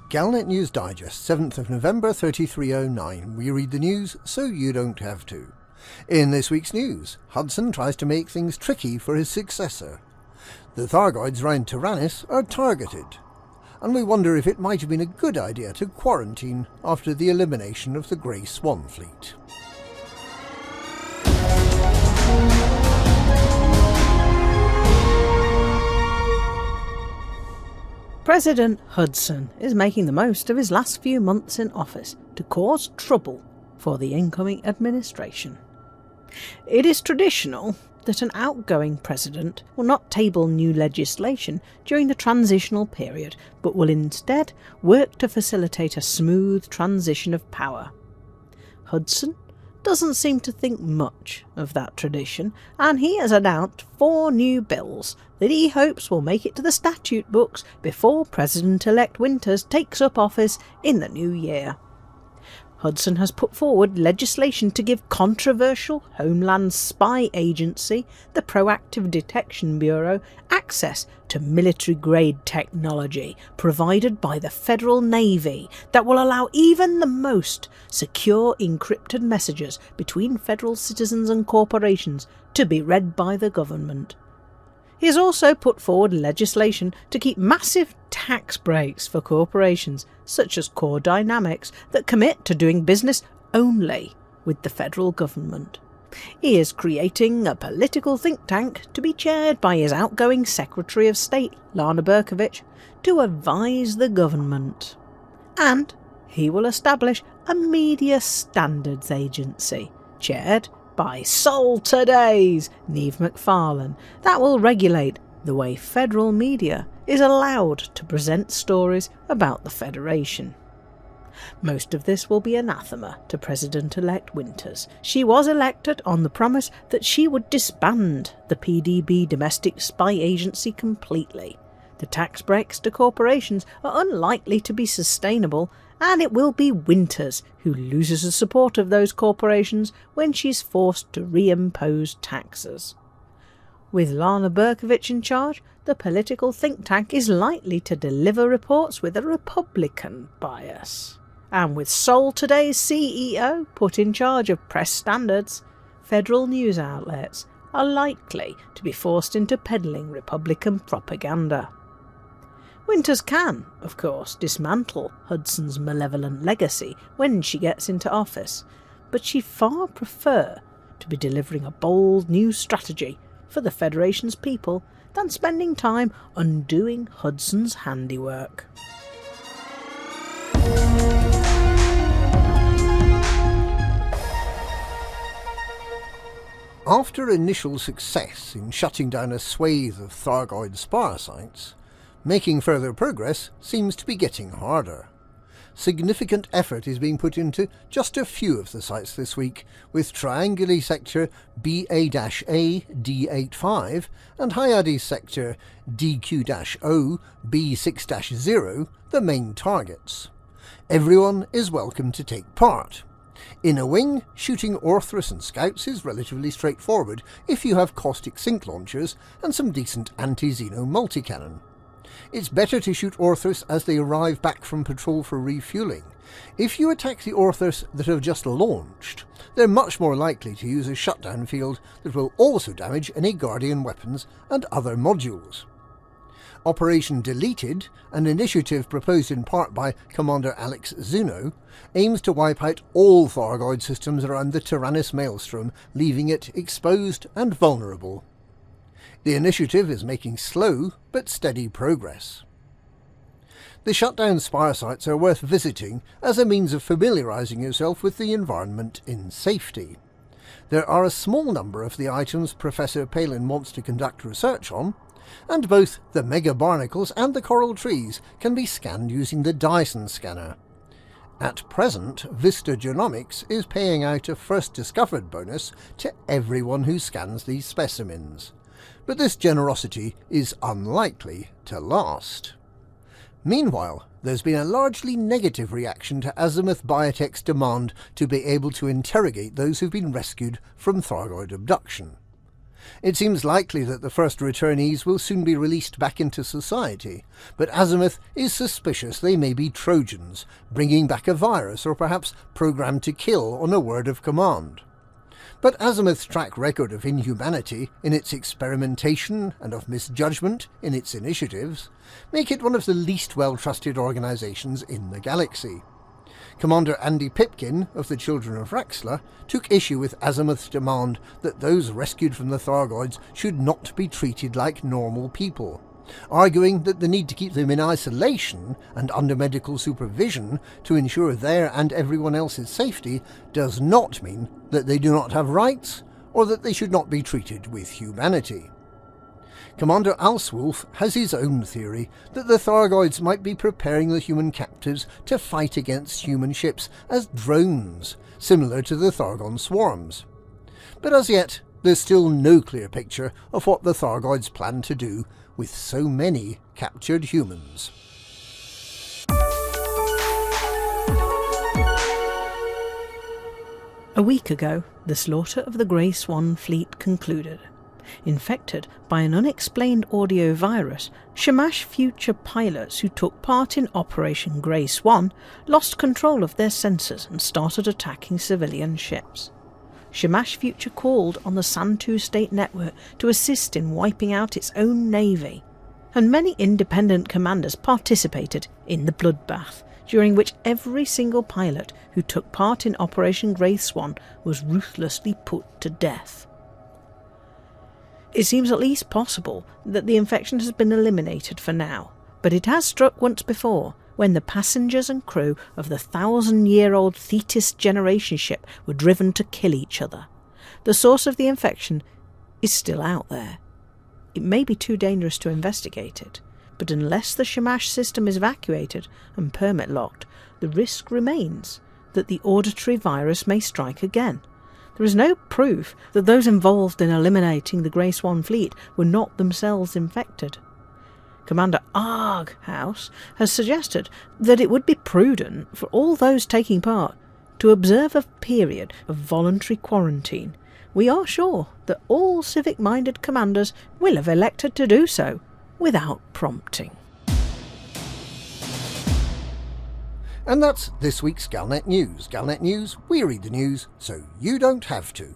Galnet News Digest, 7th of November 3309. We read the news so you don't have to. In this week's news, Hudson tries to make things tricky for his successor. The Thargoids round Taranis are targeted. And we wonder if it might have been a good idea to quarantine after the elimination of the Grey Swan Fleet. President Hudson is making the most of his last few months in office to cause trouble for the incoming administration. It is traditional that an outgoing president will not table new legislation during the transitional period, but will instead work to facilitate a smooth transition of power. Hudson doesn't seem to think much of that tradition, and he has announced 4 new bills that he hopes will make it to the statute books before President-elect Winters takes up office in the new year. Hudson has put forward legislation to give controversial Homeland Spy Agency, the Proactive Detection Bureau, access to military-grade technology provided by the Federal Navy that will allow even the most secure encrypted messages between federal citizens and corporations to be read by the government. He has also put forward legislation to keep massive tax breaks for corporations such as Core Dynamics that commit to doing business only with the federal government. He is creating a political think tank to be chaired by his outgoing Secretary of State, Lana Berkovich, to advise the government. And he will establish a media standards agency, chaired by Sol Today's Neve McFarlane, that will regulate the way federal media is allowed to present stories about the Federation. Most of this will be anathema to President-elect Winters. She was elected on the promise that she would disband the PDB domestic spy agency completely. The tax breaks to corporations are unlikely to be sustainable, and it will be Winters who loses the support of those corporations when she's forced to reimpose taxes. With Lana Berkovich in charge, the political think tank is likely to deliver reports with a Republican bias. And with Sol Today's CEO put in charge of press standards, federal news outlets are likely to be forced into peddling Republican propaganda. Winters can, of course, dismantle Hudson's malevolent legacy when she gets into office, but she'd far prefer to be delivering a bold new strategy for the Federation's people than spending time undoing Hudson's handiwork. After initial success in shutting down a swathe of Thargoid Spire Sites, making further progress seems to be getting harder. Significant effort is being put into just a few of the sites this week, with Trianguli Sector BA-A D85 and Hyades Sector DQ-O B6-0 the main targets. Everyone is welcome to take part. In a wing, shooting Orthrus and Scouts is relatively straightforward if you have caustic sync launchers and some decent anti-Xeno multi-cannon. It's better to shoot Orthrus as they arrive back from patrol for refuelling. If you attack the Orthrus that have just launched, they're much more likely to use a shutdown field that will also damage any Guardian weapons and other modules. Operation Deleted, an initiative proposed in part by Commander Alex Zuno, aims to wipe out all Thargoid systems around the Taranis maelstrom, leaving it exposed and vulnerable. The initiative is making slow but steady progress. The shutdown Spire Sites are worth visiting as a means of familiarising yourself with the environment in safety. There are a small number of the items Professor Palin wants to conduct research on, and both the Mega Barnacles and the Coral Trees can be scanned using the Dyson scanner. At present, Vista Genomics is paying out a First Discovered bonus to everyone who scans these specimens, but this generosity is unlikely to last. Meanwhile, there's been a largely negative reaction to Azimuth Biotech's demand to be able to interrogate those who've been rescued from Thargoid abduction. It seems likely that the first returnees will soon be released back into society, but Azimuth is suspicious they may be Trojans, bringing back a virus or perhaps programmed to kill on a word of command. But Azimuth's track record of inhumanity in its experimentation and of misjudgment in its initiatives make it one of the least well-trusted organisations in the galaxy. Commander Andy Pipkin of the Children of Raxxla took issue with Azimuth's demand that those rescued from the Thargoids should not be treated like normal people, arguing that the need to keep them in isolation and under medical supervision to ensure their and everyone else's safety does not mean that they do not have rights or that they should not be treated with humanity. Commander Alswolf has his own theory that the Thargoids might be preparing the human captives to fight against human ships as drones, similar to the Thargon swarms. But as yet, there's still no clear picture of what the Thargoids plan to do with so many captured humans. A week ago, the slaughter of the Grey Swan Fleet concluded. Infected by an unexplained audio virus, Shamash Future pilots who took part in Operation Grey Swan lost control of their sensors and started attacking civilian ships. Shamash Future called on the Santu State Network to assist in wiping out its own navy, and many independent commanders participated in the bloodbath, during which every single pilot who took part in Operation Grey Swan was ruthlessly put to death. It seems at least possible that the infection has been eliminated for now, but it has struck once before, when the passengers and crew of the 1,000-year-old Thetis generation ship were driven to kill each other. The source of the infection is still out there. It may be too dangerous to investigate it, but unless the Shamash system is evacuated and permit locked, the risk remains that the auditory virus may strike again. There is no proof that those involved in eliminating the Grey Swan Fleet were not themselves infected. Commander Arghouse has suggested that it would be prudent for all those taking part to observe a period of voluntary quarantine. We are sure that all civic-minded commanders will have elected to do so without prompting. And that's this week's Galnet News. Galnet News, we read the news so you don't have to.